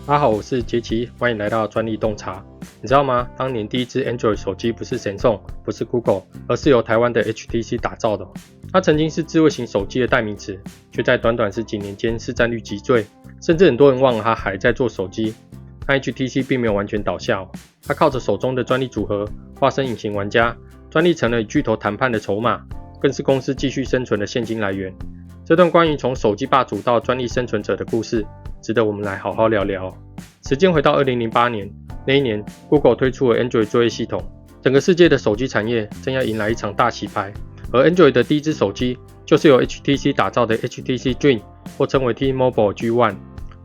大家好，我是杰奇，欢迎来到专利洞察。你知道吗？当年第一支 Android 手机不是神送，不是 Google， 而是由台湾的 HTC 打造的。它曾经是智慧型手机的代名词，却在短短10几年间市占率急坠，甚至很多人忘了它还在做手机。但 HTC 并没有完全倒下，它靠着手中的专利组合，化身隐形玩家，专利成了与巨头谈判的筹码，更是公司继续生存的现金来源。这段关于从手机霸主到专利生存者的故事，值得我们来好好聊聊。时间回到2008年，那一年 Google 推出了 Android 作业系统，整个世界的手机产业正要迎来一场大洗牌。而 Android 的第一支手机就是由 HTC 打造的 HTC Dream， 或称为 T-Mobile G1。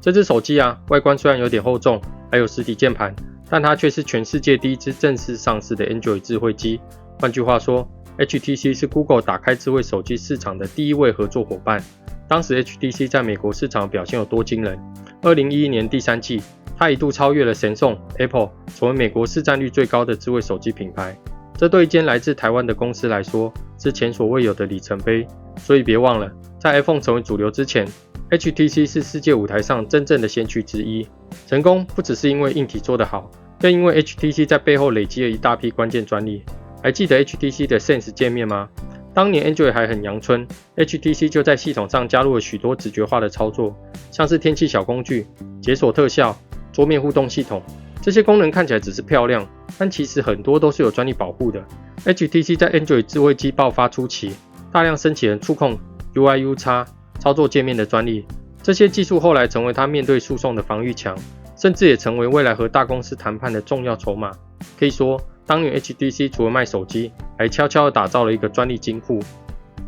这支手机外观虽然有点厚重，还有实体键盘，但它却是全世界第一支正式上市的 Android 智慧机。换句话说， HTC 是 Google 打开智慧手机市场的第一位合作伙伴。当时 HTC 在美国市场的表现有多惊人？2011年第三季，它一度超越了Samsung、Apple， 成为美国市占率最高的智慧手机品牌。这对一间来自台湾的公司来说，是前所未有的里程碑。所以别忘了，在 iPhone 成为主流之前， HTC 是世界舞台上真正的先驱之一。成功不只是因为硬体做得好，更因为 HTC 在背后累积了一大批关键专利。还记得 HTC 的 Sense 界面吗？当年 Android 还很阳春， HTC 就在系统上加入了许多直觉化的操作，像是天气小工具、解锁特效、桌面互动系统。这些功能看起来只是漂亮，但其实很多都是有专利保护的。HTC 在 Android 智慧机爆发初期，大量申请了触控、UI/UX 操作界面的专利，这些技术后来成为它面对诉讼的防御墙，甚至也成为未来和大公司谈判的重要筹码。可以说，当年 HTC 除了卖手机，还悄悄地打造了一个专利金库。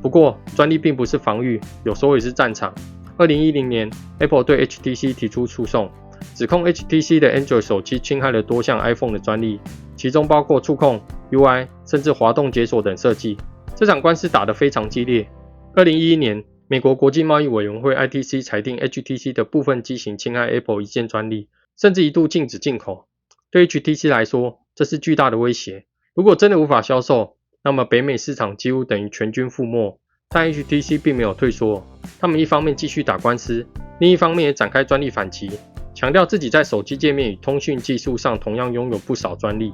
不过，专利并不是防御，有时候也是战场。2010年 ，Apple 对 HTC 提出诉讼，指控 HTC 的 Android 手机侵害了多项 iPhone 的专利，其中包括触控、UI， 甚至滑动解锁等设计。这场官司打得非常激烈。2011年，美国国际贸易委员会 ITC 裁定 HTC 的部分机型侵害 Apple 一件专利，甚至一度禁止进口。对 HTC 来说，这是巨大的威胁。如果真的无法销售，那么北美市场几乎等于全军覆没。但 HTC 并没有退缩，他们一方面继续打官司，另一方面也展开专利反击，强调自己在手机界面与通讯技术上同样拥有不少专利。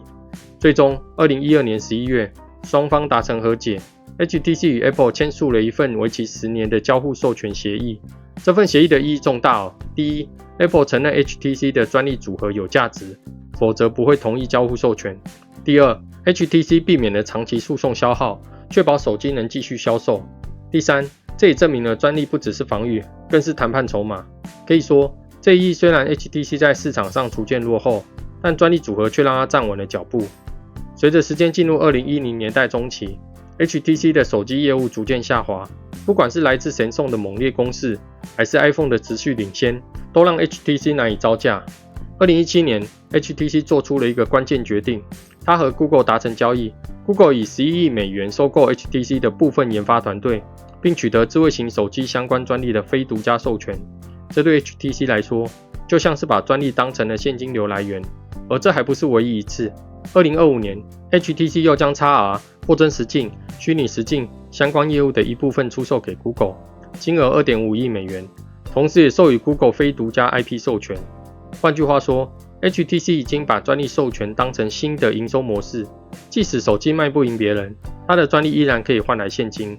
最终，2012年11月，双方达成和解， HTC 与 Apple 签署了一份为期10年的交互授权协议。这份协议的意义重大第一， Apple 承认 HTC 的专利组合有价值，否则不会同意交互授权。第二， HTC 避免了长期诉讼消耗，确保手机能继续销售。第三，这也证明了专利不只是防御，更是谈判筹码。可以说，这一役虽然 HTC 在市场上逐渐落后，但专利组合却让它站稳了脚步。随着时间进入2010年代中期， HTC 的手机业务逐渐下滑，不管是来自Samsung的猛烈攻势，还是 iPhone 的持续领先，都让 HTC 难以招架。2017年 HTC 做出了一个关键决定，它和 Google 达成交易， Google 以11亿美元收购 HTC 的部分研发团队，并取得智慧型手机相关专利的非独家授权。这对 HTC 来说，就像是把专利当成了现金流来源。而这还不是唯一一次。2025年 HTC 又将 XR 货真实境、虚拟实境相关业务的一部分出售给 Google， 金额 2.5 亿美元，同时也授予 Google 非独家 IP 授权。换句话说， HTC 已经把专利授权当成新的营收模式，即使手机卖不赢别人，它的专利依然可以换来现金。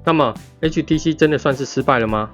那么 HTC 真的算是失败了吗？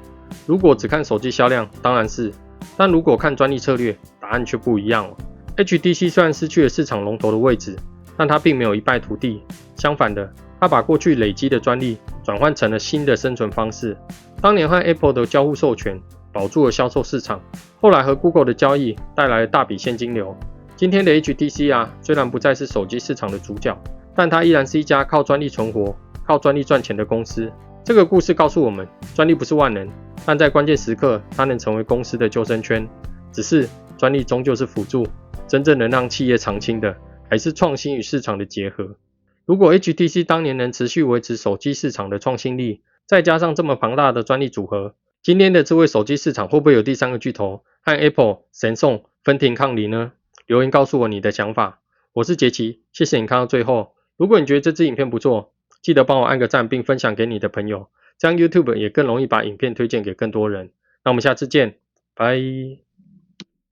如果只看手机销量，当然是，但如果看专利策略，答案却不一样了。HTC 虽然失去了市场龙头的位置，但它并没有一败涂地，相反的，它把过去累积的专利转换成了新的生存方式。当年和 Apple 的交互授权保住了销售市场，后来和 Google 的交易带来了大笔现金流。今天的 HTC 虽然不再是手机市场的主角，但它依然是一家靠专利存活、靠专利赚钱的公司。这个故事告诉我们，专利不是万能，但在关键时刻，它能成为公司的救生圈。只是专利终究是辅助，真正能让企业长青的，还是创新与市场的结合。如果 HTC 当年能持续维持手机市场的创新力，再加上这么庞大的专利组合，今天的智慧手机市场会不会有第三个巨头和 Apple、Samsung 分庭抗礼呢？留言告诉我你的想法。我是杰奇，谢谢你看到最后。如果你觉得这支影片不错，记得帮我按个赞并分享给你的朋友，这样 YouTube 也更容易把影片推荐给更多人。那我们下次见，拜。